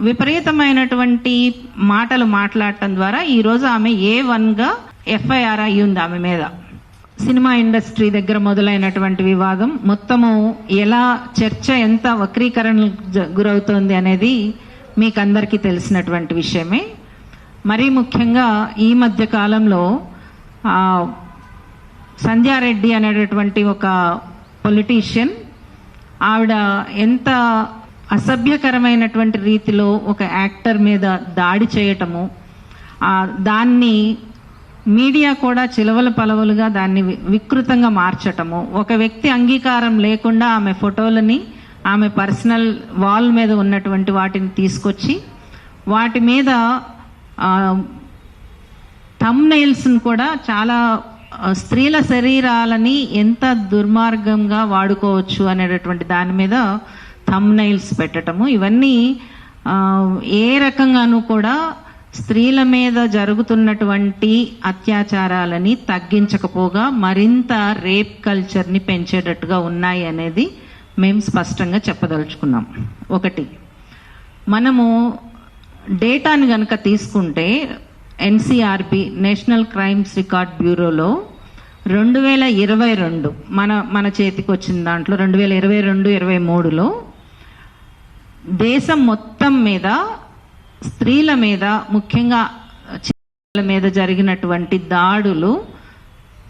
విపరీతమైనటువంటి మాటలు మాట్లాడటం ద్వారా ఈరోజు ఆమె A1గా FIR అయ్యింది ఆమె మీద. సినిమా ఇండస్ట్రీ దగ్గర మొదలైనటువంటి వివాదం మొత్తము ఎలా చర్చ ఎంత వక్రీకరణకు గురవుతోంది అనేది మీకు అందరికీ తెలిసినటువంటి విషయమే. మరీ ముఖ్యంగా ఈ మధ్య కాలంలో సంధ్యారెడ్డి అనేటటువంటి ఒక పొలిటీషియన్, ఆవిడ ఎంత అసభ్యకరమైనటువంటి రీతిలో ఒక యాక్టర్ మీద దాడి చేయటము, దాన్ని మీడియా కూడా చిలవల పలవలుగా దాన్ని వికృతంగా మార్చటము, ఒక వ్యక్తి అంగీకారం లేకుండా ఆమె ఫోటోలని ఆమె పర్సనల్ వాల్ మీద ఉన్నటువంటి వాటిని తీసుకొచ్చి వాటి మీద థంబ్నెయిల్స్ని కూడా చాలా స్త్రీల శరీరాలని ఎంత దుర్మార్గంగా వాడుకోవచ్చు అనేటటువంటి దాని మీద థంబ్నెయిల్స్ పెట్టడము, ఇవన్నీ ఏ రకంగానూ కూడా స్త్రీల మీద జరుగుతున్నటువంటి అత్యాచారాలని తగ్గించకపోగా మరింత రేప్ కల్చర్ని పెంచేటట్టుగా ఉన్నాయి అనేది మేము స్పష్టంగా చెప్పదలుచుకున్నాం. ఒకటి, మనము డేటాని కనుక తీసుకుంటే NCRB నేషనల్ క్రైమ్స్ రికార్డ్ బ్యూరోలో 2022 మన చేతికి వచ్చిన దాంట్లో 2022-23లో దేశం మొత్తం మీద స్త్రీల మీద ముఖ్యంగా చిన్నల మీద జరిగినటువంటి దాడులు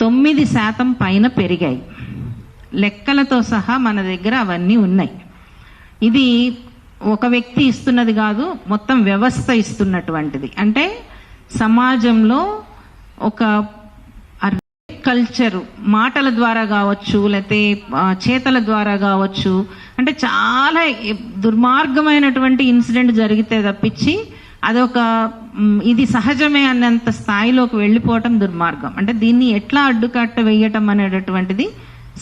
9% పైన పెరిగాయి. లెక్కలతో సహా మన దగ్గర అవన్నీ ఉన్నాయి. ఇది ఒక వ్యక్తి ఇస్తున్నది కాదు, మొత్తం వ్యవస్థ ఇస్తున్నటువంటిది. అంటే సమాజంలో ఒక కల్చరు మాటల ద్వారా కావచ్చు, లేకపోతే చేతల ద్వారా కావచ్చు, అంటే చాలా దుర్మార్గమైనటువంటి ఇన్సిడెంట్ జరిగితే తప్పించి అదొక ఇది సహజమే అన్నంత స్థాయిలోకి వెళ్ళిపోవటం దుర్మార్గం. అంటే దీన్ని ఎట్లా అడ్డుకట్ట వేయటం అనేటటువంటిది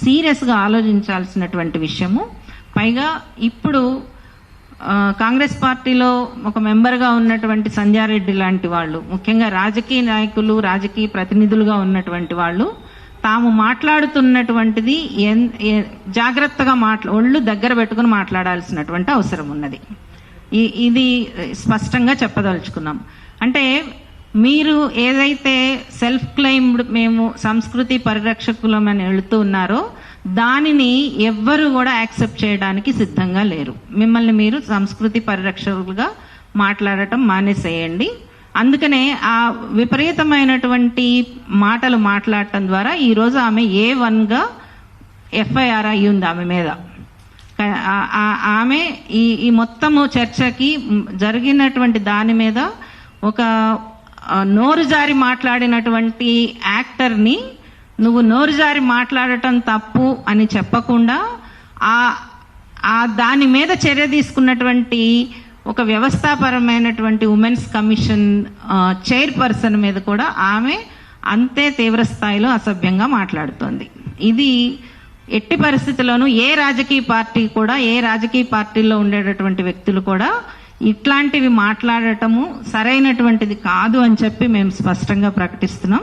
సీరియస్గా ఆలోచించాల్సినటువంటి విషయము. పైగా ఇప్పుడు కాంగ్రెస్ పార్టీలో ఒక మెంబర్గా ఉన్నటువంటి సంధ్యారెడ్డి లాంటి వాళ్ళు, ముఖ్యంగా రాజకీయ నాయకులు, రాజకీయ ప్రతినిధులుగా ఉన్నటువంటి వాళ్ళు తాము మాట్లాడుతున్నటువంటిది జాగ్రత్తగా ఒళ్ళు దగ్గర పెట్టుకుని మాట్లాడాల్సినటువంటి అవసరం ఉన్నది. ఇది స్పష్టంగా చెప్పదలుచుకున్నాం. అంటే మీరు ఏదైతే సెల్ఫ్ క్లెయిమ్డ్ మేము సంస్కృతి పరిరక్షకులమని వెళుతూ ఉన్నారో దానిని ఎవ్వరు కూడా యాక్సెప్ట్ చేయడానికి సిద్ధంగా లేరు. మిమ్మల్ని మీరు సంస్కృతి పరిరక్షకులుగా మాట్లాడటం మానేసేయండి. అందుకనే ఆ విపరీతమైనటువంటి మాటలు మాట్లాడటం ద్వారా ఈరోజు ఆమె A1గా FIR అయ్యింది ఆమె మీద. ఆమె ఈ మొత్తము చర్చకి జరిగినటువంటి దాని మీద ఒక నోరు జారి మాట్లాడినటువంటి యాక్టర్ని నువ్వు నోరు జారి మాట్లాడటం తప్పు అని చెప్పకుండా దాని మీద చర్య తీసుకున్నటువంటి ఒక వ్యవస్థాపరమైనటువంటి ఉమెన్స్ కమిషన్ చైర్పర్సన్ మీద కూడా ఆమె అంతే తీవ్ర స్థాయిలో అసభ్యంగా మాట్లాడుతోంది. ఇది ఎట్టి పరిస్థితుల్లోనూ ఏ రాజకీయ పార్టీ కూడా, ఏ రాజకీయ పార్టీలో ఉండేటటువంటి వ్యక్తులు కూడా ఇట్లాంటివి మాట్లాడటము సరైనటువంటిది కాదు అని చెప్పి మేము స్పష్టంగా ప్రకటిస్తున్నాం.